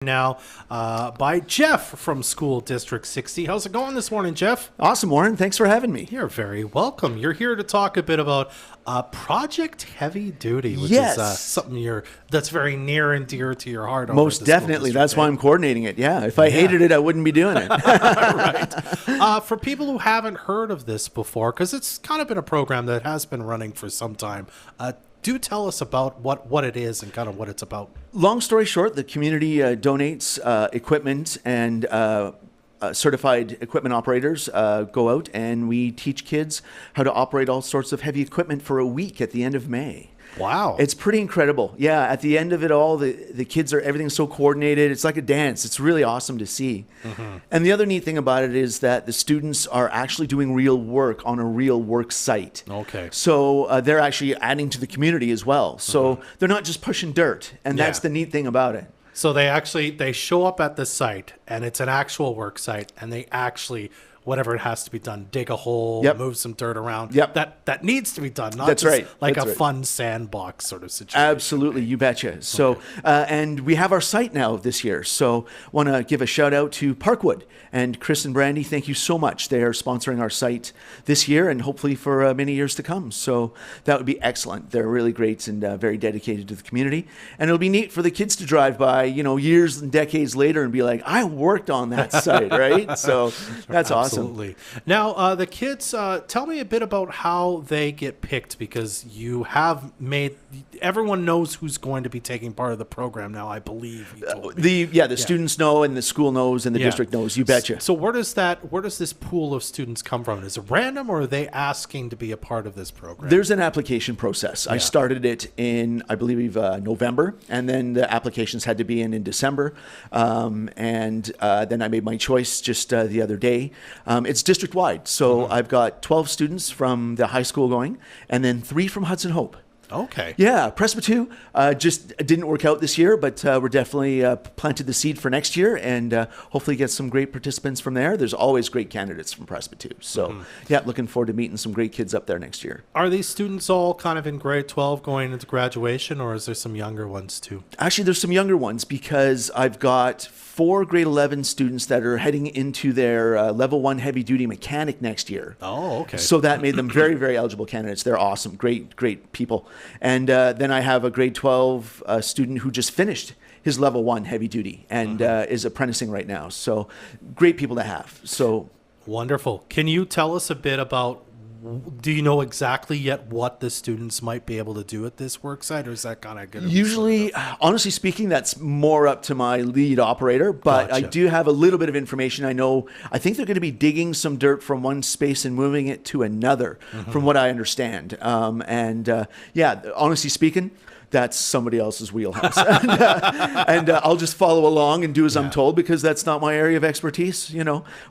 Now by Jeff from School District 60. How's it going this morning, Jeff? Awesome, Warren. Thanks for having me. You're very welcome. You're here to talk a bit about Project Heavy Duty, which Yes. is something that's very near and dear to your heart. Most definitely. That's why I'm coordinating it. Yeah. If I hated it, I wouldn't be doing it. Right. For people who haven't heard of this before, because it's kind of been a program that has been running for some time, do tell us about what it is and kind of what it's about. Long story short, the community donates equipment, and certified equipment operators go out and we teach kids how to operate all sorts of heavy equipment for a week at the end of May. Wow. It's pretty incredible. Yeah, at the end of it all, the kids everything's so coordinated. It's like a dance. It's really awesome to see. Mm-hmm. And the other neat thing about it is that the students are actually doing real work on a real work site. Okay. So they're actually adding to the community as well. So they're not just pushing dirt. And that's the neat thing about it. So they show up at the site, and it's an actual work site, and they actually, whatever it has to be done, dig a hole, move some dirt around. Yep. That needs to be done. Not That's just right. like That's a right. fun sandbox sort of situation. Absolutely, you betcha. So, and we have our site now this year. So, want to give a shout out to Parkwood and Chris and Brandy. Thank you so much. They are sponsoring our site this year and hopefully for many years to come. So that would be excellent. They're really great and very dedicated to the community. And it'll be neat for the kids to drive by, years and decades later and be like, I worked on that site, right? So that's awesome. Absolutely. Now, the kids, tell me a bit about how they get picked, because you have everyone knows who's going to be taking part of the program now, I believe. You told me. The students know, and the school knows, and the district knows. You betcha. So where does this pool of students come from? Is it random, or are they asking to be a part of this program? There's an application process. I started it in, I believe, November, and then the applications had to be in December, and then I made my choice just the other day. It's district-wide, so I've got 12 students from the high school going, and then 3 from Hudson Hope. Okay. Yeah, Presbyterian just didn't work out this year, but we're definitely planted the seed for next year, and hopefully get some great participants from there. There's always great candidates from Presbyterian. So, looking forward to meeting some great kids up there next year. Are these students all kind of in grade 12 going into graduation, or is there some younger ones too? Actually, there's some younger ones, because I've got 4 grade 11 students that are heading into their level 1 heavy duty mechanic next year. Oh, okay. So that made them very, very eligible candidates. They're awesome, great people. And then I have a grade 12 student who just finished his level 1 heavy duty and is apprenticing right now. So great people to have. So wonderful. Can you tell us a bit about, do you know exactly yet what the students might be able to do at this work site, or is that kind of good? Usually, honestly speaking, that's more up to my lead operator, but Gotcha. I do have a little bit of information. I think they're going to be digging some dirt from one space and moving it to another, from what I understand. Honestly speaking, that's somebody else's wheelhouse. and I'll just follow along and do as I'm told, because that's not my area of expertise.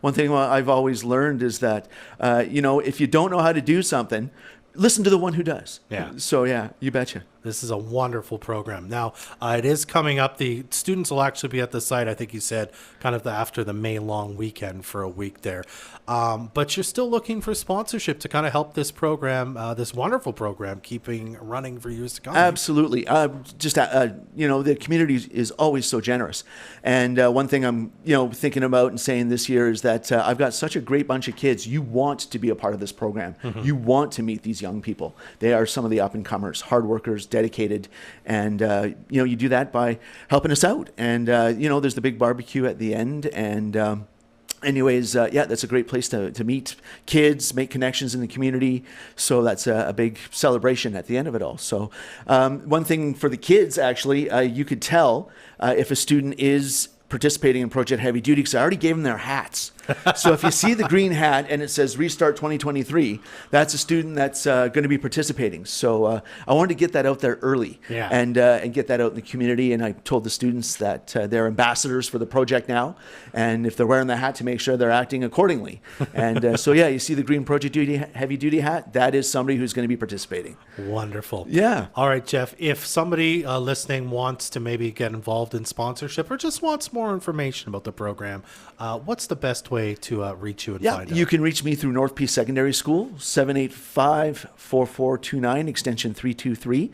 One thing I've always learned is that, if you don't know how to do something, listen to the one who does. Yeah. So, you betcha. This is a wonderful program. Now, it is coming up. The students will actually be at the site, I think you said, kind of after the May long weekend for a week there. But you're still looking for sponsorship to kind of help this program, this wonderful program, keeping running for years to come. Absolutely. The community is always so generous. And one thing I'm, thinking about and saying this year is that I've got such a great bunch of kids. You want to be a part of this program. You want to meet these young people. They are some of the up-and-comers, hard workers, dedicated, and you do that by helping us out. And there's the big barbecue at the end, and that's a great place to meet kids, make connections in the community. So that's a big celebration at the end of it all. So one thing for the kids, actually, you could tell if a student is participating in Project Heavy Duty, because I already gave them their hats. So if you see the green hat and it says Restart 2023, that's a student that's going to be participating. So I wanted to get that out there early and get that out in the community. And I told the students that they're ambassadors for the project now. And if they're wearing the hat, to make sure they're acting accordingly. And you see the green Project Heavy Duty hat, that is somebody who's going to be participating. Wonderful. Yeah. All right, Jeff, if somebody listening wants to maybe get involved in sponsorship or just wants more information about the program, what's the best way way to reach you and Yeah, find out? you can reach me through North Peace Secondary School, 785-4429, extension 323.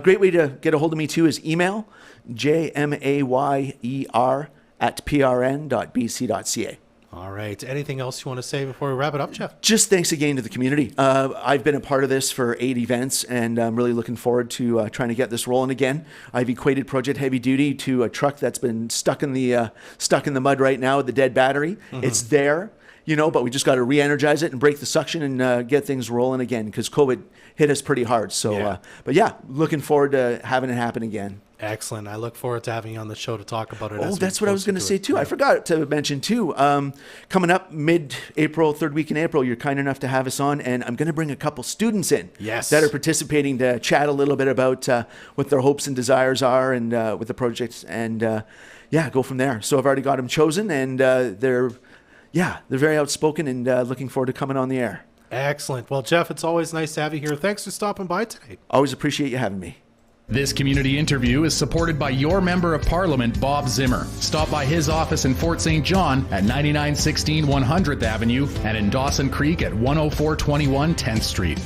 Great way to get a hold of me, too, is email, jmayer@prn.bc.ca. All right. Anything else you want to say before we wrap it up, Jeff? Just thanks again to the community. I've been a part of this for 8 events, and I'm really looking forward to trying to get this rolling again. I've equated Project Heavy Duty to a truck that's been stuck in the mud right now with the dead battery. It's there, but we just got to re-energize it and break the suction and get things rolling again, because COVID hit us pretty hard. So, looking forward to having it happen again. Excellent. I look forward to having you on the show to talk about it. Oh, that's what I was going to say too. I forgot to mention too. Coming up mid-April, third week in April, you're kind enough to have us on, and I'm going to bring a couple students in that are participating to chat a little bit about what their hopes and desires are, and with the projects, and go from there. So I've already got them chosen, and they're very outspoken, and looking forward to coming on the air. Excellent. Well, Jeff, it's always nice to have you here. Thanks for stopping by today. Always appreciate you having me. This community interview is supported by your Member of Parliament, Bob Zimmer. Stop by his office in Fort St. John at 9916 100th Avenue and in Dawson Creek at 10421 10th Street.